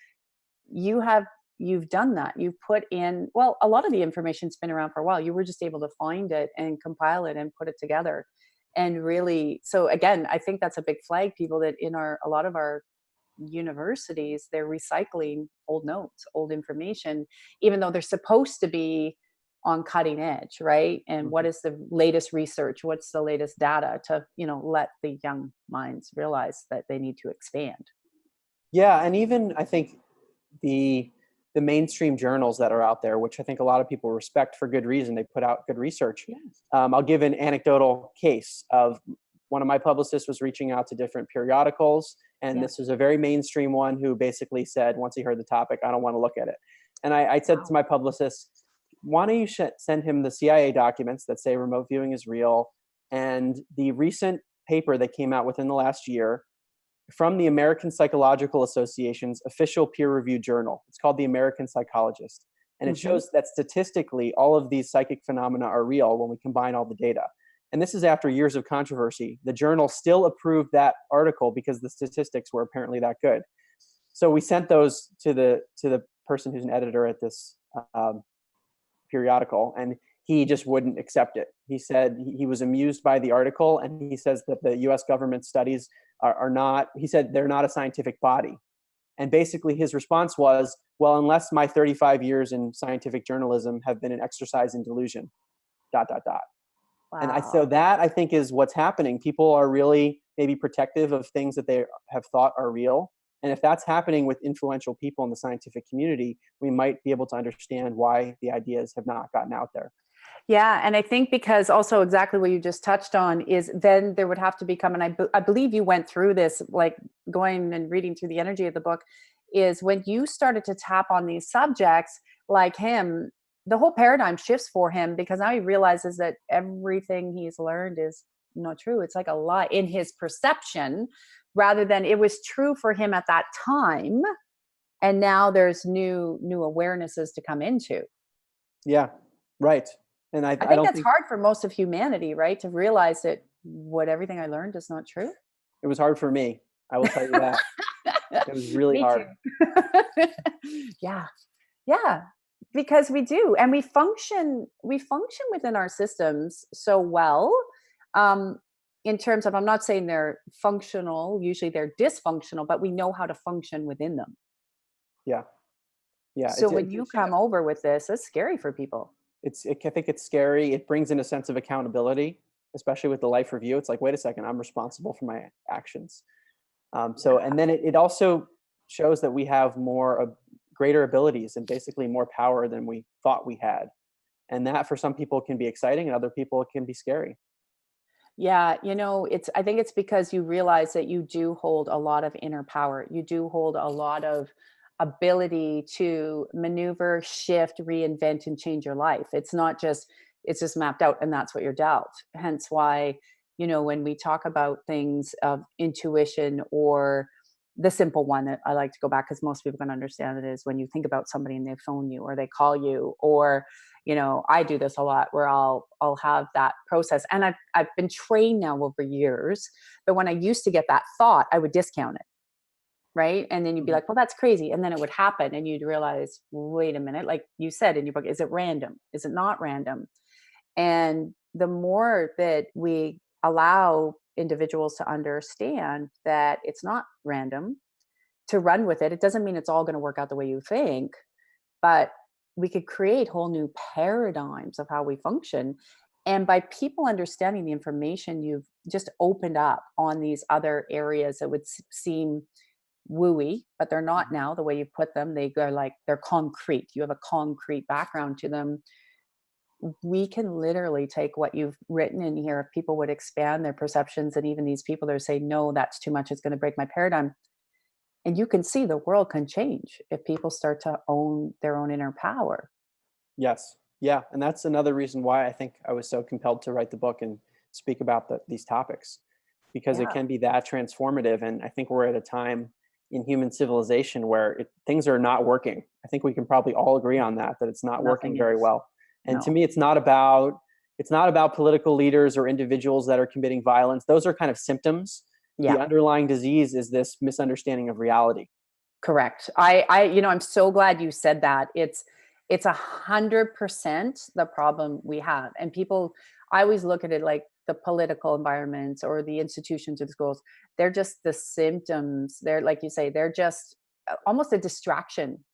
you've done that. You've put in, well, a lot of the information's been around for a while. You were just able to find it and compile it and put it together. And really, so again, I think that's a big flag, people, that in a lot of our universities, they're recycling old notes, old information, even though they're supposed to be on cutting edge, right? And what Mhm. is the latest research? What's the latest data to, let the young minds realize that they need to expand? Yeah, and even I think the the mainstream journals that are out there, which I think a lot of people respect for good reason, they put out good research. Yes. I'll give an anecdotal case of one of my publicists was reaching out to different periodicals, and Yeah. this was a very mainstream one who basically said, once he heard the topic, I don't want to look at it. And I said to Wow. my publicist, why don't you send him the CIA documents that say remote viewing is real and the recent paper that came out within the last year from the American Psychological Association's official peer-reviewed journal. It's called The American Psychologist. And it Hmm. shows that statistically, all of these psychic phenomena are real when we combine all the data. And this is after years of controversy. The journal still approved that article because the statistics were apparently that good. So we sent those to the person who's an editor at this um, periodical, and he just wouldn't accept it. He said he was amused by the article, and he says that the US government studies are not, he said they're not a scientific body. And basically his response was, well, unless my 35 years in scientific journalism have been an exercise in delusion, dot, dot, dot. And so Wow. that I think is what's happening. People are really maybe protective of things that they have thought are real. And if that's happening with influential people in the scientific community, we might be able to understand why the ideas have not gotten out there. Yeah, and I think because also exactly what you just touched on is then there would have to become, and I believe you went through this, like going and reading through the energy of the book, is when you started to tap on these subjects like him, the whole paradigm shifts for him because now he realizes that everything he's learned is not true. It's like a lie in his perception rather than it was true for him at that time. And now there's new awarenesses to come into. Yeah, right. And I I think don't that's think hard for most of humanity, right? To realize that what everything I learned is not true. it was hard for me. I will tell you that. It was really Me hard. too. Yeah. Yeah. Because we do. And we function within our systems so well. Um, in terms of, I'm not saying they're functional, usually they're dysfunctional, but we know how to function within them. Yeah. Yeah. So when It's you come over with this, it's scary for people. I think it's scary. It brings in a sense of accountability, especially with the life review. It's like, wait a second, I'm responsible for my actions. And then it also shows that we have greater abilities and basically more power than we thought we had. And that for some people can be exciting and other people it can be scary. Yeah, I think it's because you realize that you do hold a lot of inner power. You do hold a lot of ability to maneuver, shift, reinvent, and change your life. It's just mapped out and that's what you're dealt. Hence why, when we talk about things of intuition, or the simple one that I like to go back, because most people can understand it, is when you think about somebody and they phone you or they call you, or I do this a lot where I'll have that process, and I've been trained now over years. But when I used to get that thought, I would discount it, right? And then you'd be Mhm. like, well, that's crazy. And then it would happen, and you'd realize, wait a minute, like you said in your book, is it random? Is it not random? And the more that we allow individuals to understand that it's not random, to run with it, it doesn't mean it's all going to work out the way you think, but we could create whole new paradigms of how we function. And by people understanding the information you've just opened up on these other areas that would seem wooey, but they're not Mhm. now, the way you put them, they go like they're concrete. You have a concrete background to them. We can literally take what you've written in here. If people would expand their perceptions, and even these people that are saying, no, that's too much, it's going to break my paradigm. And you can see the world can change if people start to own their own inner power. Yes. Yeah. And that's another reason why I think I was so compelled to write the book and speak about these topics, because it Yeah, can be that transformative. And I think we're at a time in human civilization where things are not working. I think we can probably all agree on that it's not working nothing very is. well. And to No. me, it's not about political leaders or individuals that are committing violence. Those are kind of symptoms. The Yeah, underlying disease is this misunderstanding of reality. correct. I'm so glad you said that. It's 100% the problem we have. And people, I always look at it like the political environments or the institutions or the schools. They're just the symptoms. They're, like you say, they're just almost a distraction.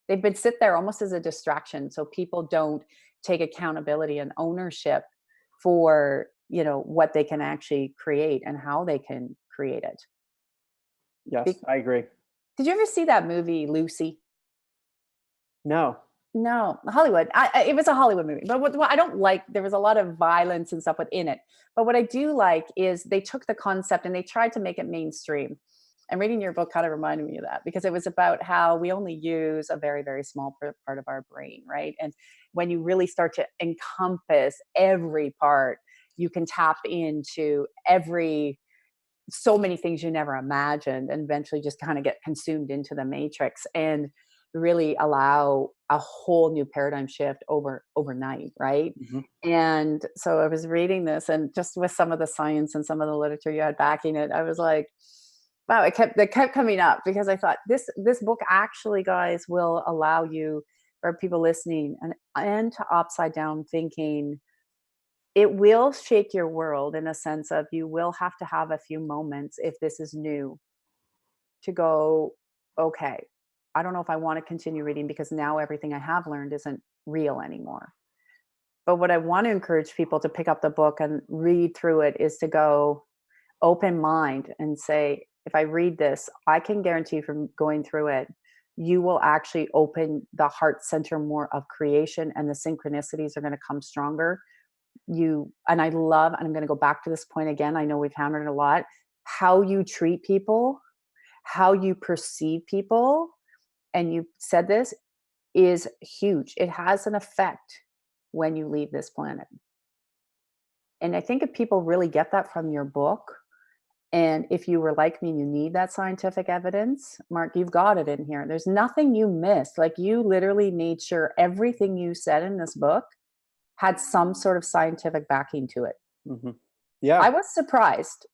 They've been sit there almost as a distraction. So people don't take accountability and ownership for, what they can actually create and how they can create it. Yes, I agree. Did you ever see that movie, Lucy? No. No, Hollywood. It was a Hollywood movie, but what I don't like, there was a lot of violence and stuff within it. But what I do like is they took the concept and they tried to make it mainstream. And reading your book kind of reminded me of that, because it was about how we only use a very, very small part of our brain, right? And when you really start to encompass every part, you can tap into so many things you never imagined, and eventually just kind of get consumed into the matrix and really allow a whole new paradigm shift overnight, right? Mhm. And so I was reading this, and just with some of the science and some of the literature you had backing it, I was like, wow, it kept coming up, because I thought this book actually, guys, will allow you, or people listening, an end to upside down thinking. It will shake your world in a sense of, you will have to have a few moments, if this is new, to go, okay, I don't know if I want to continue reading, because now everything I have learned isn't real anymore. But what I want to encourage people to pick up the book and read through it is to go open mind and say, if I read this, I can guarantee from going through it, you will actually open the heart center more of creation, and the synchronicities are going to come stronger. And I love, and I'm going to go back to this point again, I know we've hammered it a lot, how you treat people, how you perceive people, and you said this, is huge. It has an effect when you leave this planet. And I think if people really get that from your book, and if you were like me and you need that scientific evidence, Mark, you've got it in here. There's nothing you missed. Like, you literally made sure everything you said in this book had some sort of scientific backing to it. Hmm. Yeah. I was surprised.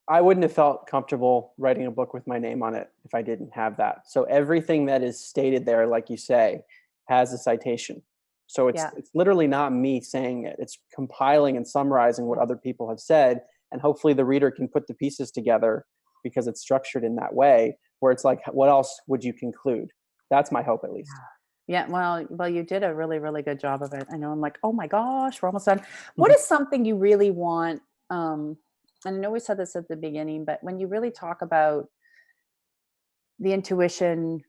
I wouldn't have felt comfortable writing a book with my name on it if I didn't have that. So everything that is stated there, like you say, has a citation. So Yeah. it's literally not me saying it. It's compiling and summarizing what other people have said, and hopefully the reader can put the pieces together because it's structured in that way where it's like, what else would you conclude? That's my hope, at least. Yeah, well, you did a really, really good job of it. I know I'm like, oh my gosh, we're almost done. What is something you really want? And I know we said this at the beginning, but when you really talk about the intuition,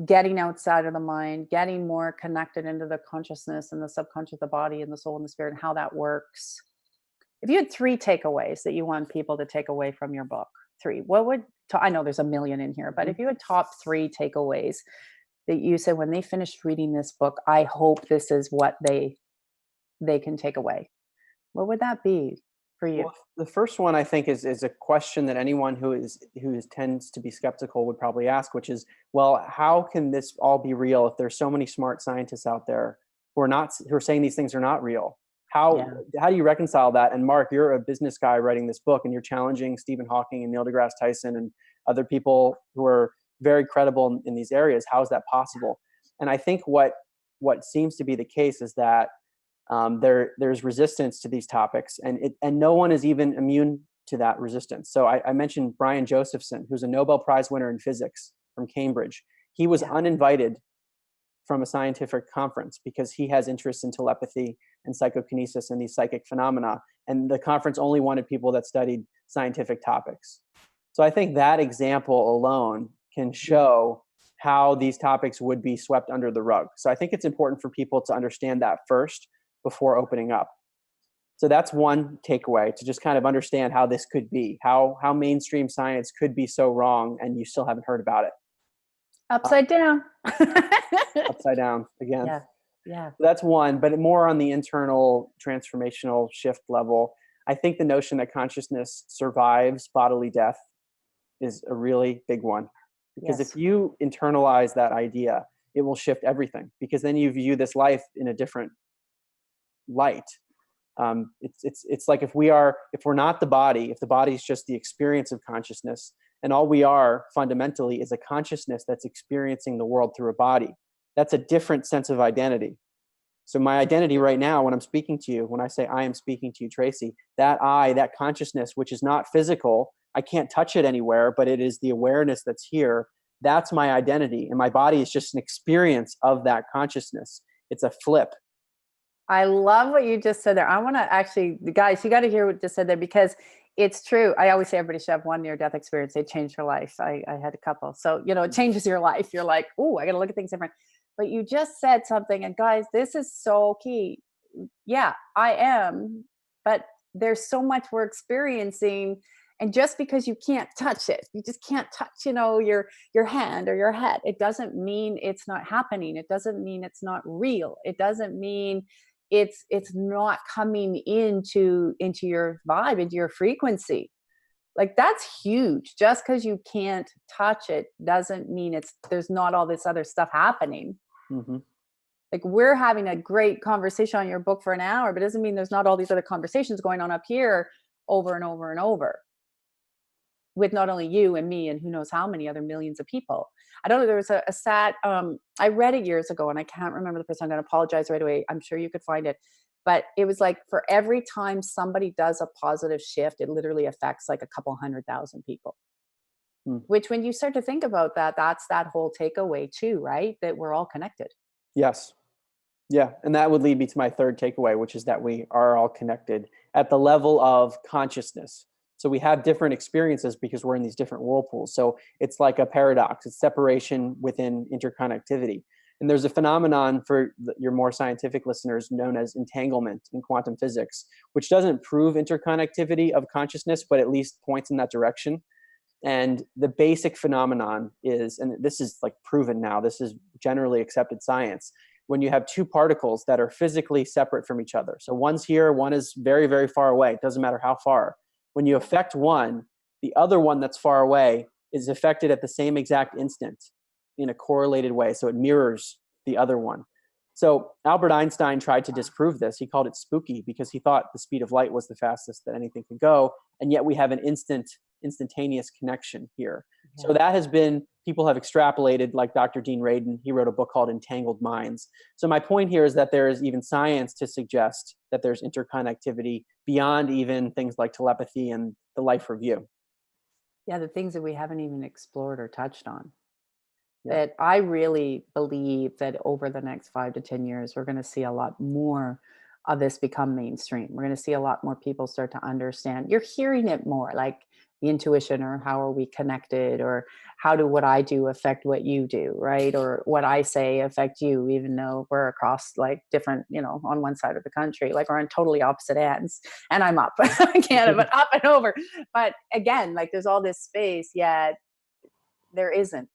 getting outside of the mind, getting more connected into the consciousness and the subconscious, the body and the soul and the spirit, and how that works. If you had three takeaways that you want people to take away from your book, three, what would, I know there's a million in here, but if you had top three takeaways that you said when they finished reading this book, I hope this is what they can take away, what would that be for you? Well, the first one I think is a question that anyone who tends to be skeptical would probably ask, which is, well, how can this all be real if there's so many smart scientists out there who are saying these things are not real? How Yeah. how do you reconcile that? And Mark, you're a business guy writing this book, and you're challenging Stephen Hawking and Neil deGrasse Tyson and other people who are very credible in these areas. How is that possible? And I think what seems to be the case is that there's resistance to these topics, and no one is even immune to that resistance. So I mentioned Brian Josephson, who's a Nobel Prize winner in physics from Cambridge. He was Yeah. uninvited from a scientific conference because he has interest in telepathy and psychokinesis and these psychic phenomena. And the conference only wanted people that studied scientific topics. So I think that example alone can show how these topics would be swept under the rug. So I think it's important for people to understand that first before opening up. So that's one takeaway, to just kind of understand how this could be, how mainstream science could be so wrong and you still haven't heard about it. Upside down. Upside down again. Yeah. Yeah. That's one, but more on the internal transformational shift level. I think the notion that consciousness survives bodily death is a really big one. Because if Yes. you internalize that idea, it will shift everything, because then you view this life in a different light. It's like if we're not the body, if the body is just the experience of consciousness, and all we are fundamentally is a consciousness that's experiencing the world through a body, that's a different sense of identity. So my identity right now, when I'm speaking to you, when I say I am speaking to you, Tracy, that that consciousness, which is not physical, I can't touch it anywhere, but it is the awareness that's here. That's my identity. And my body is just an experience of that consciousness. It's a flip. I love what you just said there. I want to actually, guys, you got to hear what you just said there, because it's true. I always say everybody should have one near-death experience. It changed your life. I had a couple. So, it changes your life. You're like, oh, I got to look at things different. But you just said something, and guys, this is so key. Yeah, I am, but there's so much we're experiencing. And just because you can't touch it, you just can't touch, your hand or your head, it doesn't mean it's not happening. It doesn't mean it's not real. It doesn't mean it's not coming into your vibe, into your frequency. Like, that's huge. Just because you can't touch it doesn't mean there's not all this other stuff happening. Mm-hmm. Like, we're having a great conversation on your book for an hour, but it doesn't mean there's not all these other conversations going on up here over and over and over with not only you and me and who knows how many other millions of people. I don't know. There was a stat, I read it years ago and I can't remember the person. I'm going to apologize right away. I'm sure you could find it. But it was like, for every time somebody does a positive shift, it literally affects like a couple 100,000 people. Which, when you start to think about that, that's that whole takeaway too, right? That we're all connected. Yes. Yeah. And that would lead me to my third takeaway, which is that we are all connected at the level of consciousness. So we have different experiences because we're in these different whirlpools. So it's like a paradox. It's separation within interconnectivity. And there's a phenomenon for your more scientific listeners known as entanglement in quantum physics, which doesn't prove interconnectivity of consciousness, but at least points in that direction. And the basic phenomenon is, and this is like proven now, this is generally accepted science, when you have two particles that are physically separate from each other. So one's here, one is very, very far away. It doesn't matter how far. When you affect one, the other one that's far away is affected at the same exact instant in a correlated way. So it mirrors the other one. So Albert Einstein tried to disprove this. He called it spooky because he thought the speed of light was the fastest that anything could go. And yet we have an instantaneous connection here. Yeah. So that has been, people have extrapolated, like Dr. Dean Radin, he wrote a book called Entangled Minds. So my point here is that there is even science to suggest that there's interconnectivity beyond even things like telepathy and the life review. Yeah, the things that we haven't even explored or touched on. Yeah. That I really believe that over the next 5 to 10 years, we're going to see a lot more of this become mainstream. We're going to see a lot more people start to understand. You're hearing it more, like the intuition, or how are we connected, or how do what I do affect what you do, right? Or what I say affect you, even though we're across like different, on one side of the country, like we're on totally opposite ends. And I'm up Canada, but up and over. But again, like there's all this space, yet there isn't.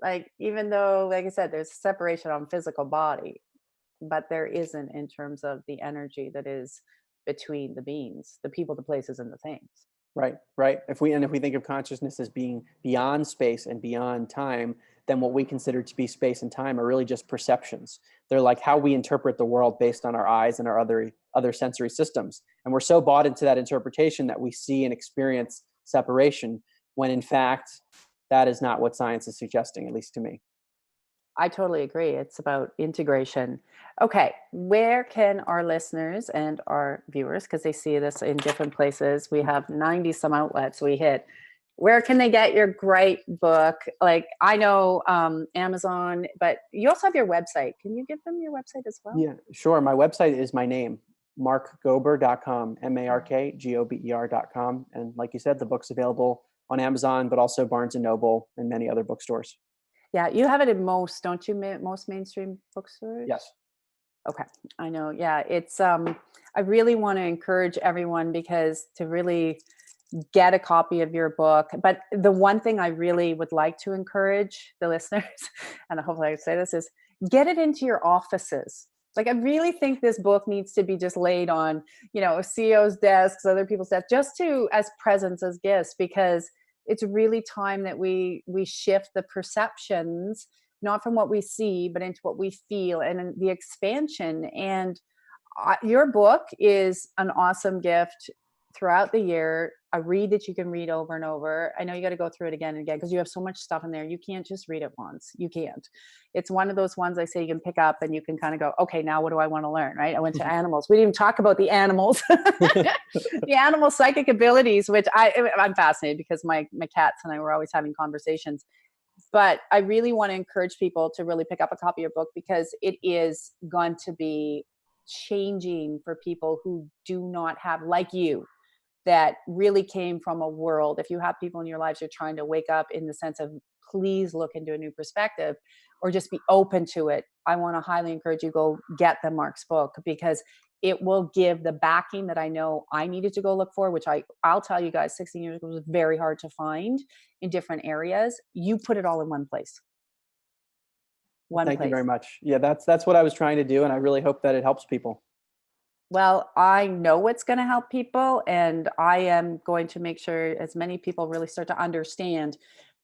Like, even though, like I said, there's separation on physical body, but there isn't in terms of the energy that is between the beings, the people, the places, and the things. Right, right. If we think of consciousness as being beyond space and beyond time, then what we consider to be space and time are really just perceptions. They're like how we interpret the world based on our eyes and our other sensory systems. And we're so bought into that interpretation that we see and experience separation, when in fact that is not what science is suggesting, at least to me. I totally agree. It's about integration. Okay, where can our listeners and our viewers, because they see this in different places, we have 90 some outlets we hit. Where can they get your great book? Like, I know Amazon, but you also have your website. Can you give them your website as well? Yeah, sure. My website is my name, markgober.com, markgober.com. And like you said, the book's available on Amazon, but also Barnes and Noble and many other bookstores. Yeah, you have it in most, don't you? Most mainstream bookstores? Yes. Okay, I know. Yeah, it's I really want to encourage everyone, because to really get a copy of your book. But the one thing I really would like to encourage the listeners, and hopefully I say this, is get it into your offices. Like, I really think this book needs to be just laid on, CEO's desks, other people's desks, just to as presents, as gifts, because it's really time that we shift the perceptions, not from what we see, but into what we feel, and the expansion. And your book is an awesome gift throughout the year. A read that you can read over and over. I know you got to go through it again and again, because you have so much stuff in there. You can't just read it once. You can't. It's one of those ones I say you can pick up and you can kind of go, okay, now what do I want to learn? Right? I went to animals. We didn't even talk about the animals, the animal psychic abilities, which I'm fascinated, because my cats and I were always having conversations. But I really want to encourage people to really pick up a copy of your book, because it is going to be changing for people who do not have, like you, that really came from a world. If you have people in your lives you're trying to wake up, in the sense of, please look into a new perspective, or just be open to it, I want to highly encourage you, go get the Mark's book, because it will give the backing that I know I needed to go look for, which I'll tell you guys, 16 years ago was very hard to find in different areas. You put it all in one place. Thank you very much. Yeah, that's what I was trying to do, and I really hope that it helps people. Well, I know what's going to help people, and I am going to make sure as many people really start to understand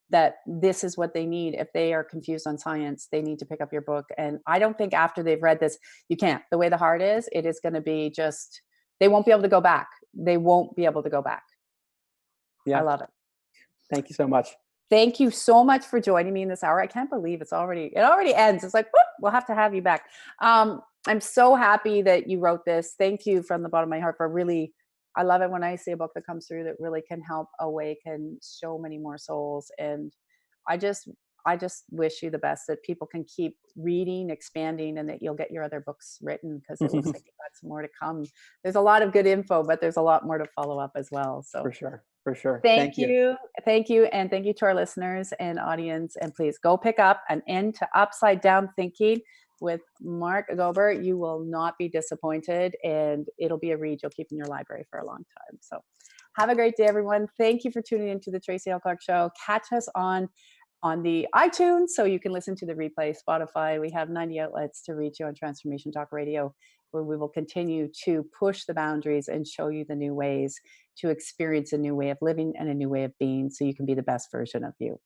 that this is what they need. If they are confused on science, they need to pick up your book. And I don't think after they've read this, you can't. The way the heart is, it is going to be just, they won't be able to go back. They won't be able to go back. Yeah. I love it. Thank you so much. Thank you so much for joining me in this hour. I can't believe it already ends. It's like, whoop, we'll have to have you back. I'm so happy that you wrote this. Thank you from the bottom of my heart for really, I love it when I see a book that comes through that really can help awaken so many more souls. And I just wish you the best, that people can keep reading, expanding, and that you'll get your other books written, because it looks like you've got some more to come. There's a lot of good info, but there's a lot more to follow up as well. So For sure. Thank you. And thank you to our listeners and audience. And please go pick up An End to Upside Down Thinking with Mark Gober. You will not be disappointed, and it'll be a read you'll keep in your library for a long time. So have a great day, everyone. Thank you for tuning into the Tracy L. Clark Show. Catch us on the iTunes, so you can listen to the replay. Spotify, we have 90 outlets to reach you on Transformation Talk Radio, where we will continue to push the boundaries and show you the new ways to experience a new way of living and a new way of being, so you can be the best version of you.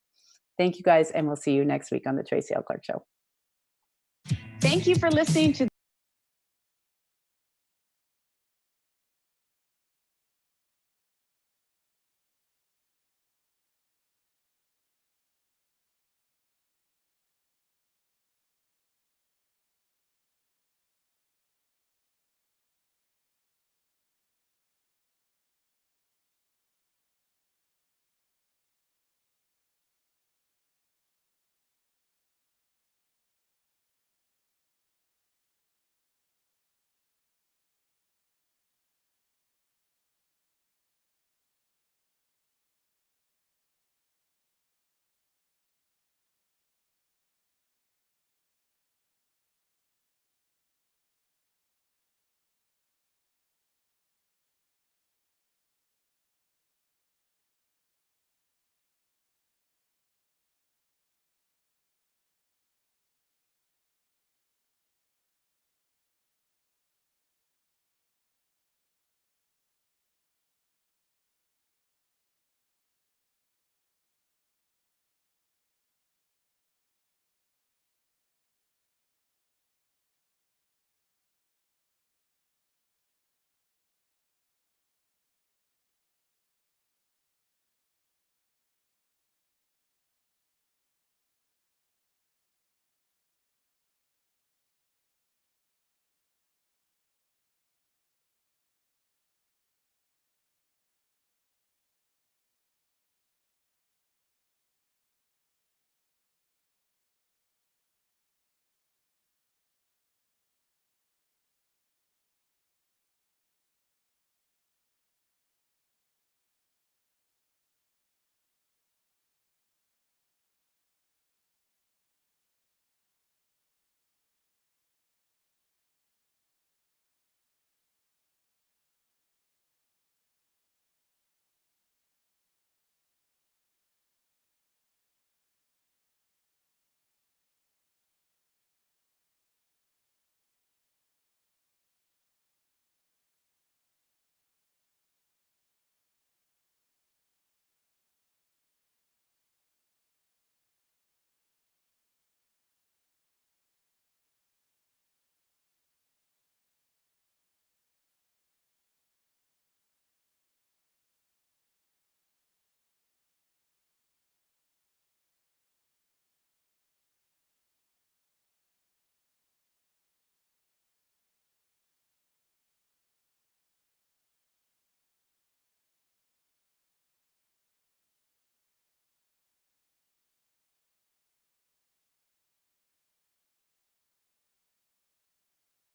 Thank you guys, and we'll see you next week on the Tracy L. Clark Show. Thank you for listening to